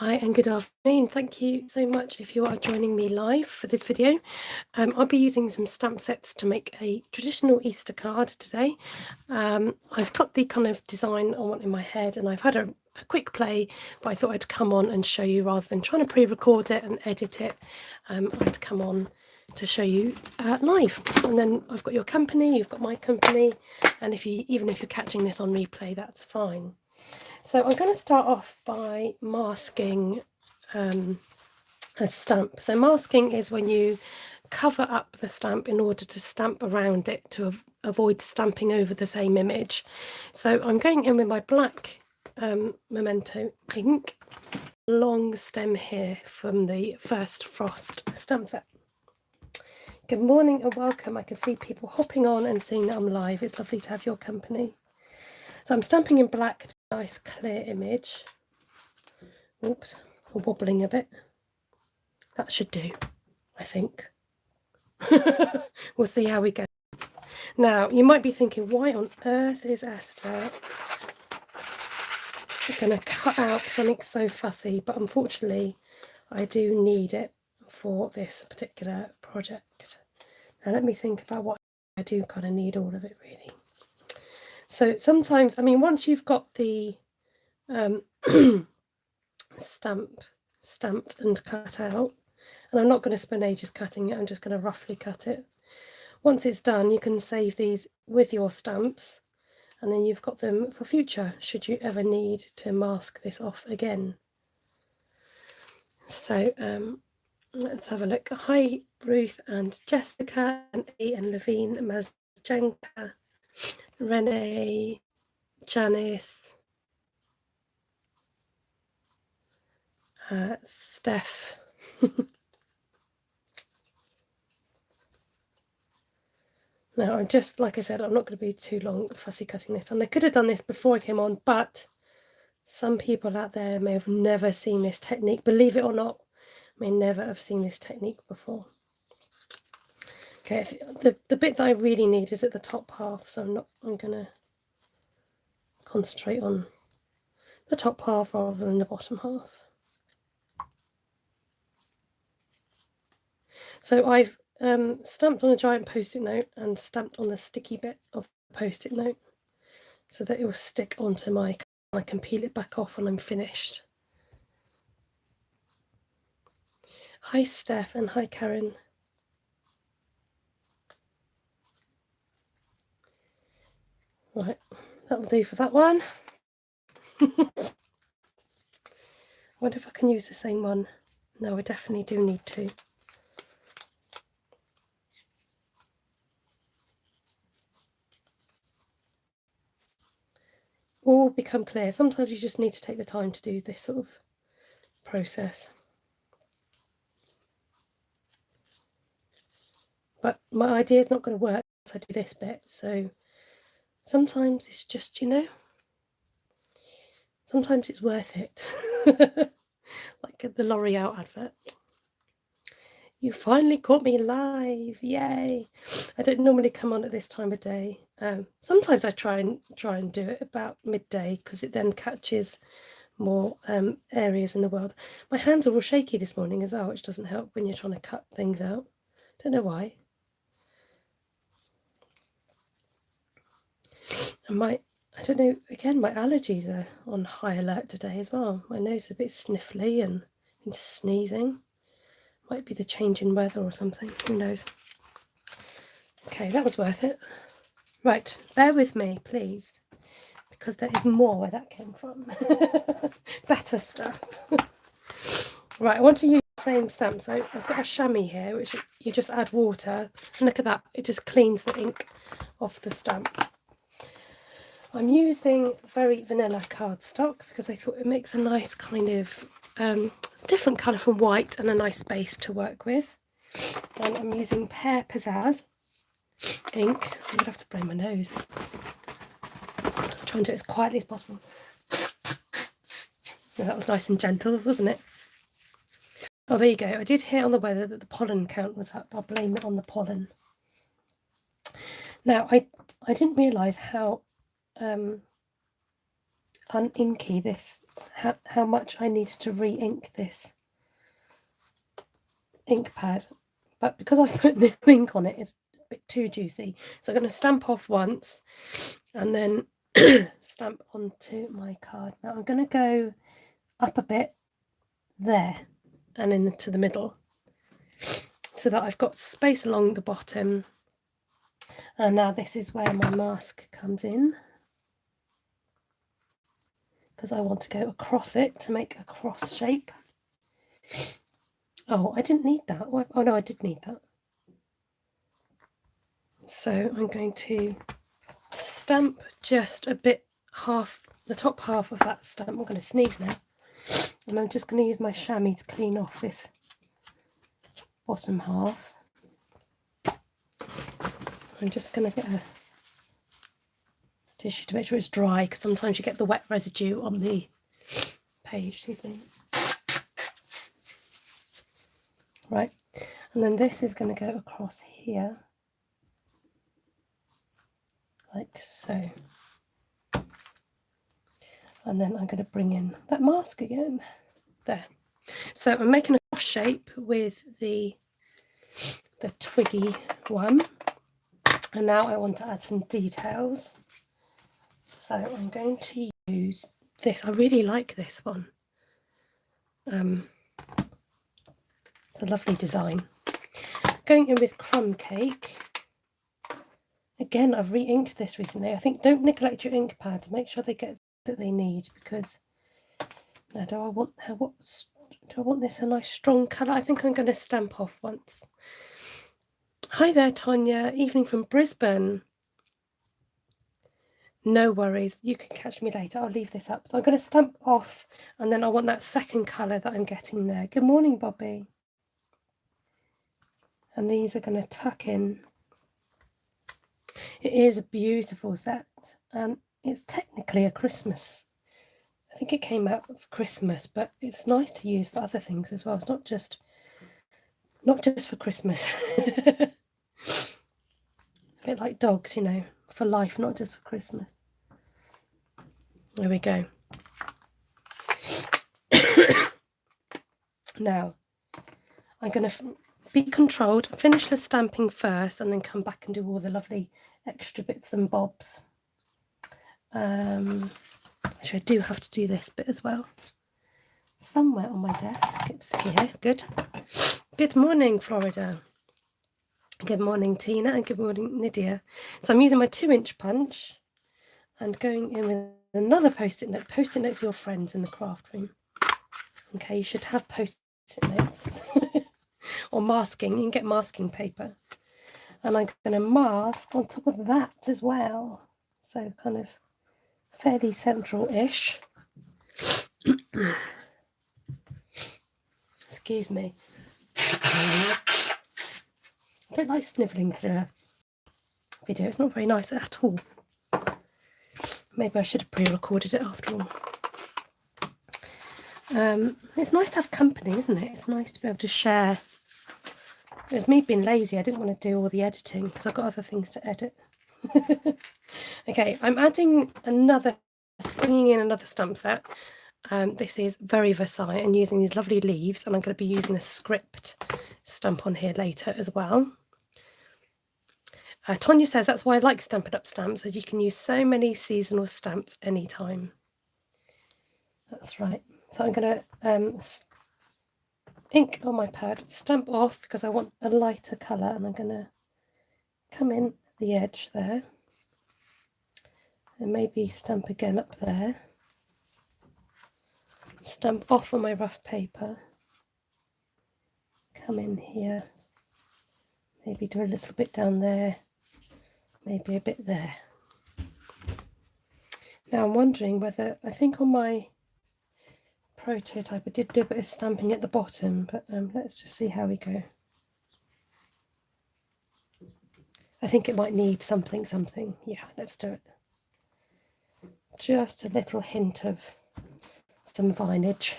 Hi and good afternoon. Thank you so much if you are joining me live for this video. I'll be using some stamp sets to make a traditional Easter card today. I've got the kind of design I want in my head and I've had a quick play, but I thought I'd come on and show you rather than trying to pre-record it and edit it. I'd come on to show you live, and then I've got your company, you've got my company, and even if you're catching this on replay, that's fine. So I'm going to start off by masking a stamp. So masking is when you cover up the stamp in order to stamp around it to avoid stamping over the same image. So I'm going in with my black Memento ink, long stem here from the First Frost stamp set. Good morning and welcome. I can see people hopping on and seeing that I'm live. It's lovely to have your company. So I'm stamping in black to a nice clear image. Oops, I'm wobbling a bit. That should do, I think. We'll see how we go. Now, you might be thinking, why on earth is Esther going to cut out something so fussy? But unfortunately, I do need it for this particular project. Now, let me think about what I do kind of need all of it, really. So sometimes, I mean, once you've got the stamped and cut out, and I'm not going to spend ages cutting it, I'm just going to roughly cut it. Once it's done, you can save these with your stamps, and then you've got them for future, should you ever need to mask this off again. So let's have a look. Hi, Ruth and Jessica, and E and Levine, Mazjanka, Renee, Janice, Steph. Now, I'm just, like I said, I'm not going to be too long fussy cutting this. And I could have done this before I came on, but some people out there may have never seen this technique. Believe it or not, may never have seen this technique before. Okay, the bit that I really need is at the top half, so I'm going to concentrate on the top half rather than the bottom half. So I've stamped on a giant post-it note and stamped on the sticky bit of the post-it note so that it will stick onto my, I can peel it back off when I'm finished. Hi Steph and hi Karen. Right, that'll do for that one. I wonder if I can use the same one. No, I definitely do need to. All become clear. Sometimes you just need to take the time to do this sort of process. But my idea is not going to work if I do this bit, so sometimes it's just, you know, sometimes it's worth it. Like the L'Oreal advert. You finally caught me live, yay! I don't normally come on at this time of day. Sometimes I try and do it about midday because it then catches more areas in the world. My hands are all shaky this morning as well, which doesn't help when you're trying to cut things out. Don't know why. And I don't know, again, my allergies are on high alert today as well. My nose is a bit sniffly and sneezing. Might be the change in weather or something, who knows. Okay, that was worth it. Right, bear with me, please, because there is more where that came from. Better stuff. Right, I want to use the same stamp. So I've got a chamois here, which you just add water. And look at that, it just cleans the ink off the stamp. I'm using very vanilla cardstock because I thought it makes a nice kind of different colour from white and a nice base to work with. And I'm using Pear Pizzazz ink. I'm going to have to blow my nose. Try and do it as quietly as possible. Oh, that was nice and gentle, wasn't it? Oh, there you go. I did hear on the weather that the pollen count was up. I'll blame it on the pollen. Now, I didn't realise how uninky this, how much I needed to re-ink this ink pad, but because I've put new ink on it, it's a bit too juicy. So I'm going to stamp off once and then stamp onto my card. Now I'm going to go up a bit there and into the middle so that I've got space along the bottom. And now this is where my mask comes in, because I want to go across it to make a cross shape. Oh, I didn't need that. Oh no, I did need that. So I'm going to stamp just a bit, the top half of that stamp. I'm going to sneeze now. And I'm just going to use my chamois to clean off this bottom half. I'm just going to get a tissue to make sure it's dry, because sometimes you get the wet residue on the page. Excuse me. Right, and then this is going to go across here, like so. And then I'm going to bring in that mask again, there. So I'm making a cross shape with the twiggy one, and now I want to add some details. So I'm going to use this. I really like this one. It's a lovely design. Going in with Crumb Cake. Again, I've re-inked this recently. I think don't neglect your ink pads. Make sure they get what they need, because now do I want this a nice strong colour? I think I'm going to stamp off once. Hi there, Tonya. Evening from Brisbane. No worries. You can catch me later. I'll leave this up. So I'm going to stamp off, and then I want that second colour that I'm getting there. Good morning, Bobby. And these are going to tuck in. It is a beautiful set, and it's technically a Christmas. I think it came out for Christmas, but it's nice to use for other things as well. It's not just for Christmas. A bit like dogs, you know, for life, not just for Christmas. There we go. Now, I'm going to be controlled, finish the stamping first, and then come back and do all the lovely extra bits and bobs. Actually, I do have to do this bit as well. Somewhere on my desk. It's here. Good. Good morning, Florida. Good morning, Tina, and good morning, Nydia. So I'm using my 2-inch punch and going in with another post-it note. Post-it notes are your friends in the craft room. Okay, you should have post-it notes. Or masking. You can get masking paper. And I'm going to mask on top of that as well. So kind of fairly central-ish. Excuse me. I don't like snivelling through a video. It's not very nice at all. Maybe I should have pre-recorded it after all. It's nice to have company, isn't it? It's nice to be able to share. It was me being lazy. I didn't want to do all the editing because I've got other things to edit. Okay, I'm bringing in another stamp set. This is very Versailles and using these lovely leaves, and I'm going to be using a script stamp on here later as well. Tonya says that's why I like Stampin' Up! Stamps, that you can use so many seasonal stamps anytime. That's right. So I'm going to ink on my pad, stamp off because I want a lighter colour, and I'm going to come in at the edge there and maybe stamp again up there. Stamp off on my rough paper, come in here, maybe do a little bit down there, maybe a bit there. Now I'm wondering whether, I think on my prototype I did do a bit of stamping at the bottom, but let's just see how we go. I think it might need something. Yeah, let's do it. Just a little hint of some vinage.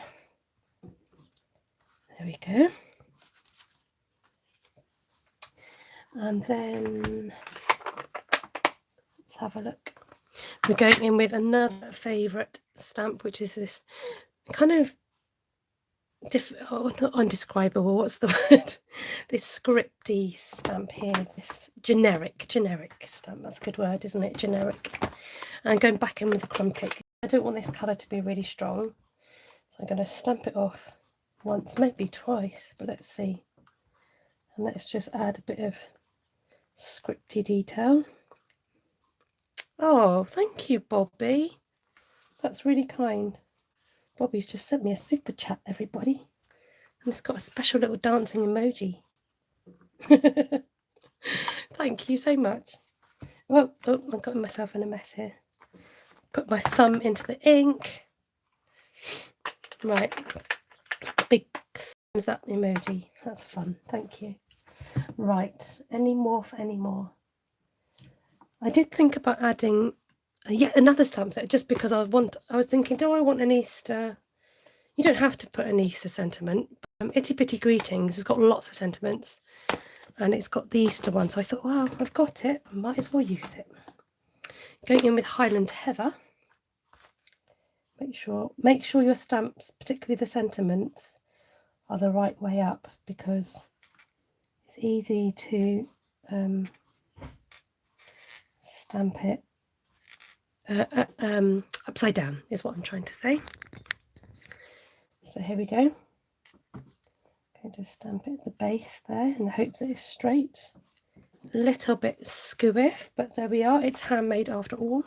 There we go. And then let's have a look. We're going in with another favourite stamp, which is this kind of not undescribable, what's the word? This scripty stamp here, this generic stamp. That's a good word, isn't it? Generic. And going back in with the crumb cake. I don't want this colour to be really strong, so I'm going to stamp it off once, maybe twice, but let's see. And let's just add a bit of scripty detail. Oh, thank you, Bobby. That's really kind. Bobby's just sent me a super chat, everybody. And it's got a special little dancing emoji. Thank you so much. Oh, I've got myself in a mess here. Put my thumb into the ink. Right. Big thumbs up emoji. That's fun. Thank you. Right. Any more for any more? I did think about adding yet another stamp set just because I was thinking, do I want an Easter? You don't have to put an Easter sentiment. Itty Bitty Greetings has got lots of sentiments, and it's got the Easter one. So I thought, wow, I've got it. I might as well use it. Going in with Highland Heather. Make sure your stamps, particularly the sentiments, are the right way up, because it's easy to stamp it upside down, is what I'm trying to say. So here we go. Going to stamp it at the base there in the hope that it's straight. A little bit squiff, but there we are. It's handmade after all.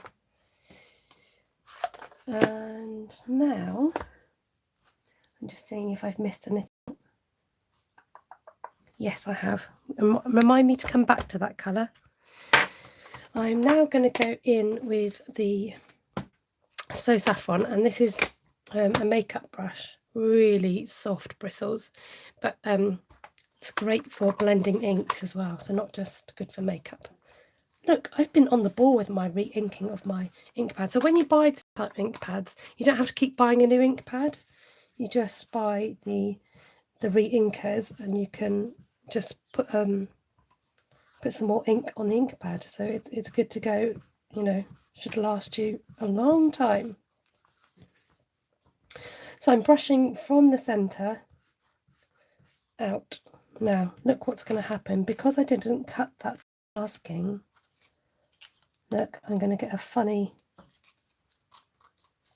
And now I'm just seeing if I've missed anything. Yes, I have. Remind me to come back to that colour. I'm now going to go in with the So Saffron, and this is a makeup brush. Really soft bristles, but it's great for blending inks as well, so not just good for makeup. Look, I've been on the ball with my re-inking of my ink pad. So when you buy the ink pads, you don't have to keep buying a new ink pad. You just buy the re-inkers, and you can just put some more ink on the ink pad. So it's good to go. You know, should last you a long time. So I'm brushing from the centre out. Now, look what's going to happen. Because I didn't cut that masking, look, I'm going to get a funny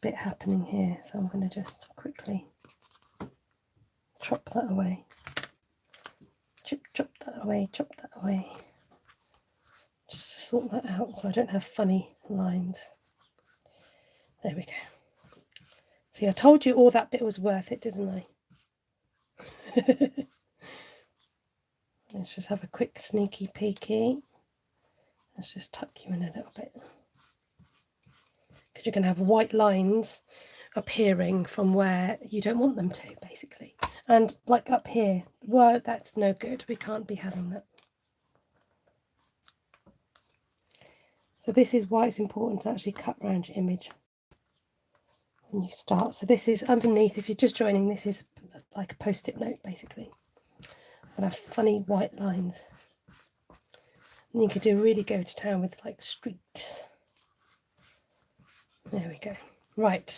bit happening here. So I'm going to just quickly chop that away. Chop that away, chop that away. Just sort that out so I don't have funny lines. There we go. See, I told you all that bit was worth it, didn't I? Let's just have a quick sneaky peeky. Let's just tuck you in a little bit. Because you're going to have white lines appearing from where you don't want them to, basically. And like up here, well, that's no good. We can't be having that. So this is why it's important to actually cut around your image when you start. So this is underneath. If you're just joining, this is like a post-it note, basically. And have funny white lines. And you could do really go to town with like streaks. There we go. Right.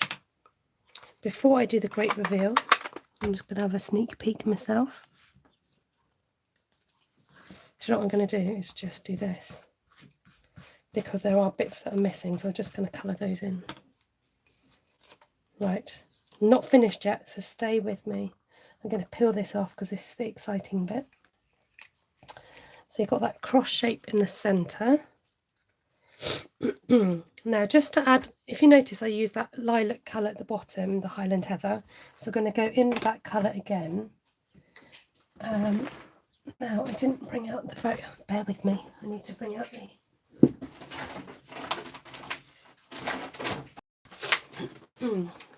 Before I do the great reveal, I'm just going to have a sneak peek myself. So what I'm going to do is just do this, because there are bits that are missing, so I'm just going to colour those in. Right, not finished yet, so stay with me. I'm going to peel this off because this is the exciting bit. So you've got that cross shape in the centre. Now, just to add, if you notice, I use that lilac colour at the bottom, the Highland Heather. So I'm going to go in with that colour again. Now, I didn't bring out the photo. Bear with me. I need to bring out the...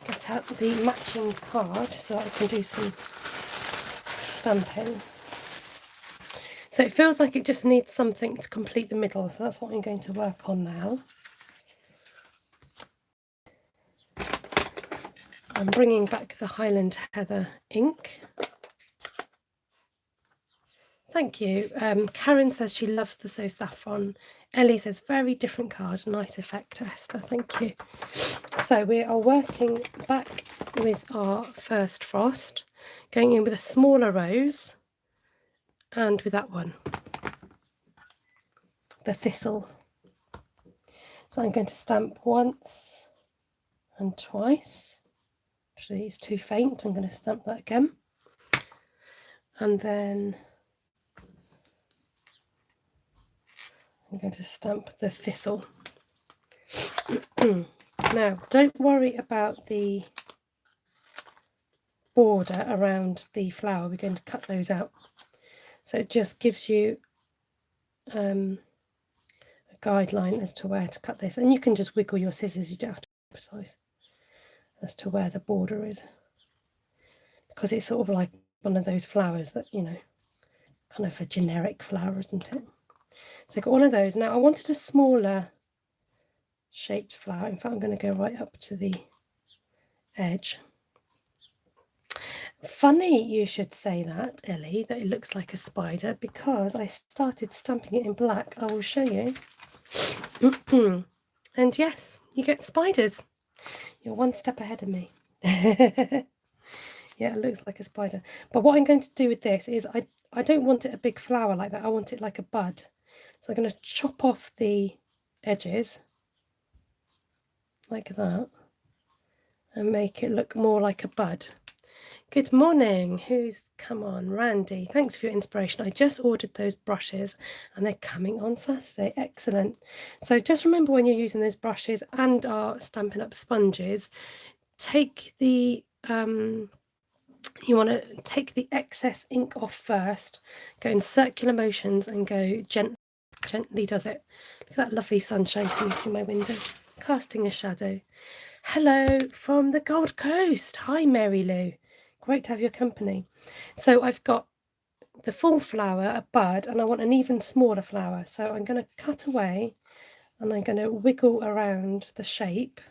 Get out the matching card so I can do some stamping. So it feels like it just needs something to complete the middle, so that's what I'm going to work on now. I'm bringing back the Highland Heather ink. Thank you. Karen says she loves the So Saffron. Ellie says very different card, nice effect, Esther. Thank you. So we are working back with our first frost, going in with a smaller rose, and with that one, the thistle. So I'm going to stamp once and twice. Actually, it's too faint. I'm going to stamp that again, and then I'm going to stamp the thistle. Now, don't worry about the border around the flower. We're going to cut those out. So it just gives you a guideline as to where to cut this. And you can just wiggle your scissors. You don't have to be precise as to where the border is. Because it's sort of like one of those flowers that, you know, kind of a generic flower, isn't it? So I've got one of those. Now I wanted a smaller shaped flower. In fact, I'm going to go right up to the edge. Funny you should say that, Ellie, that it looks like a spider, because I started stamping it in black. I will show you. And yes, you get spiders. You're one step ahead of me. Yeah, it looks like a spider. But what I'm going to do with this is I don't want it a big flower like that. I want it like a bud. So I'm going to chop off the edges like that and make it look more like a bud. Good morning. Come on, Randy. Thanks for your inspiration. I just ordered those brushes and they're coming on Saturday. Excellent. So just remember, when you're using those brushes and are Stampin' Up! Sponges, take the you want to take the excess ink off first, go in circular motions and go gently does it. Look at that lovely sunshine coming through my window, casting a shadow. Hello from the Gold Coast. Hi, Mary Lou. Great to have your company. So I've got the full flower, a bud, and I want an even smaller flower. So I'm going to cut away and I'm going to wiggle around the shape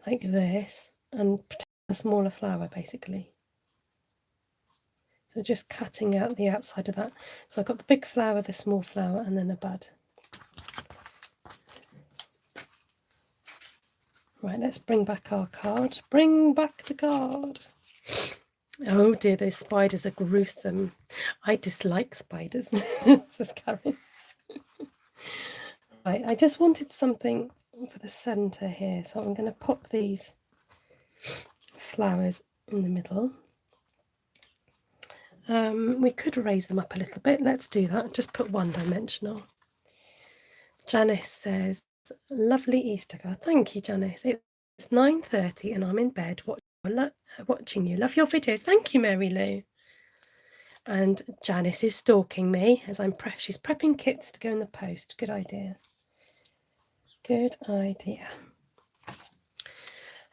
like this and protect a smaller flower, basically. So just cutting out the outside of that. So I've got the big flower, the small flower, and then a bud. Right, let's bring back our card. Bring back the card. Oh dear, those spiders are gruesome. I dislike spiders, says Karen. Right, I just wanted something for the centre here. So I'm going to pop these flowers in the middle. We could raise them up a little bit. Let's do that. Just put one dimensional. Janice says, lovely Easter card. Thank you, Janice. It's 9:30 and I'm in bed watching you. Love your videos. Thank you, Mary Lou. And Janice is stalking me as she's prepping kits to go in the post. Good idea. Good idea.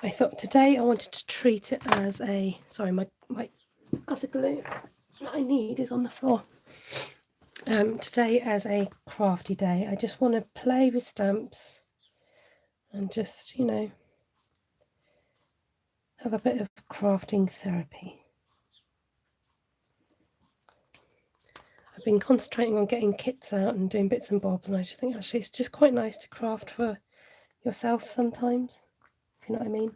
I thought today I wanted to treat it as a... Sorry, my other glue that I need is on the floor. Today as a crafty day. I just want to play with stamps and just, you know, have a bit of crafting therapy. I've been concentrating on getting kits out and doing bits and bobs, and I just think actually it's just quite nice to craft for yourself sometimes, if you know what I mean.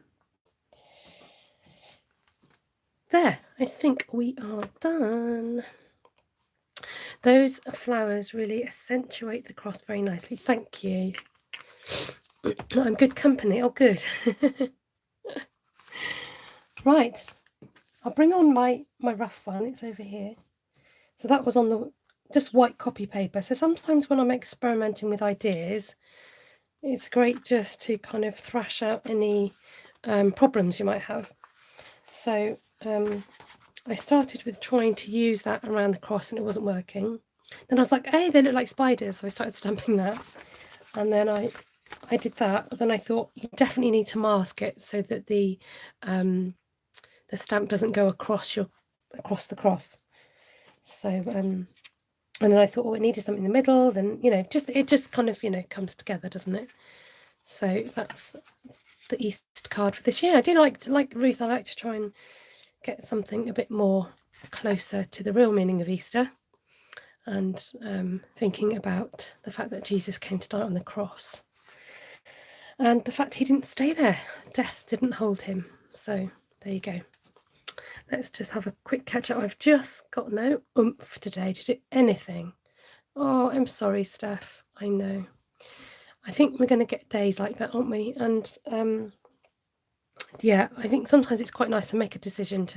There, I think we are done. Those flowers really accentuate the cross very nicely. Thank you. I'm good company. Oh, good. Right, I'll bring on my rough one. It's over here. So that was on the just white copy paper. So sometimes when I'm experimenting with ideas, it's great just to kind of thrash out any problems you might have. So I started with trying to use that around the cross and it wasn't working. Then I was like, hey, they look like spiders. So I started stamping that. And then I did that. But then I thought you definitely need to mask it so that the stamp doesn't go across the cross. So and then I thought, oh, it needed something in the middle. Then, you know, it just kind of, you know, comes together, doesn't it? So that's the Easter card for this year. I do like Ruth. I like to try and get something a bit more closer to the real meaning of Easter, and thinking about the fact that Jesus came to die on the cross, and the fact he didn't stay there. Death didn't hold him. So there you go. Let's just have a quick catch up. I've just got no oomph today to do anything. Oh, I'm sorry, Steph. I know. I think we're going to get days like that, aren't we? And yeah, I think sometimes it's quite nice to make a decision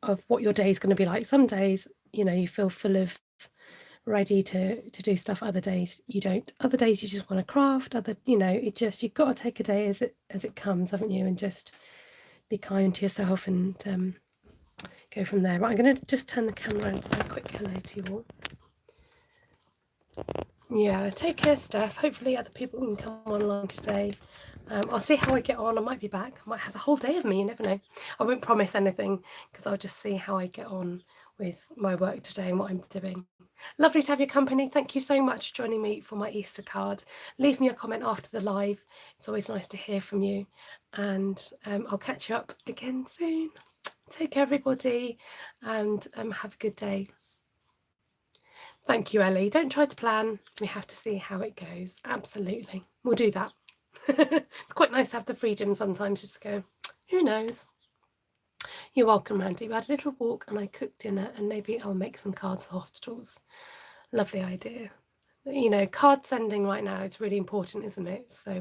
of what your day is going to be like. Some days, you know, you feel full of ready to do stuff. Other days you don't. Other days you just want to craft. You know, you've got to take a day as it comes, haven't you? And just be kind to yourself and go from there. Right, I'm going to just turn the camera and say a quick hello to you all. Yeah, take care, Steph. Hopefully other people can come online today. I'll see how I get on. I might be back. I might have a whole day of me. You never know. I won't promise anything because I'll just see how I get on with my work today and what I'm doing. Lovely to have your company. Thank you so much for joining me for my Easter card. Leave me a comment after the live. It's always nice to hear from you. And I'll catch you up again soon. Take care, everybody, and have a good day. Thank you, Ellie. Don't try to plan. We have to see how it goes. Absolutely. We'll do that. It's quite nice to have the freedom sometimes just to go, who knows? You're welcome, Randy. We had a little walk and I cooked dinner and maybe I'll make some cards for hospitals. Lovely idea. You know, card sending right now is really important, isn't it? So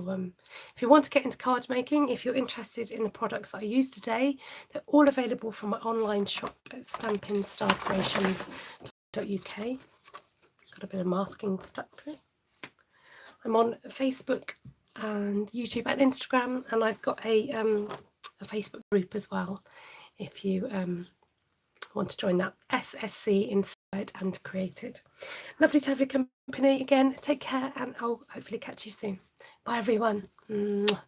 if you want to get into card making, if you're interested in the products that I use today, they're all available from my online shop at stampinstarcreations.uk. Got a bit of masking stuck to it. I'm on Facebook and YouTube and Instagram, and I've got a Facebook group as well if you want to join that. SSC Inspired and Created. Lovely to have your company again. Take care, and I'll hopefully catch you soon. Bye everyone. Mwah.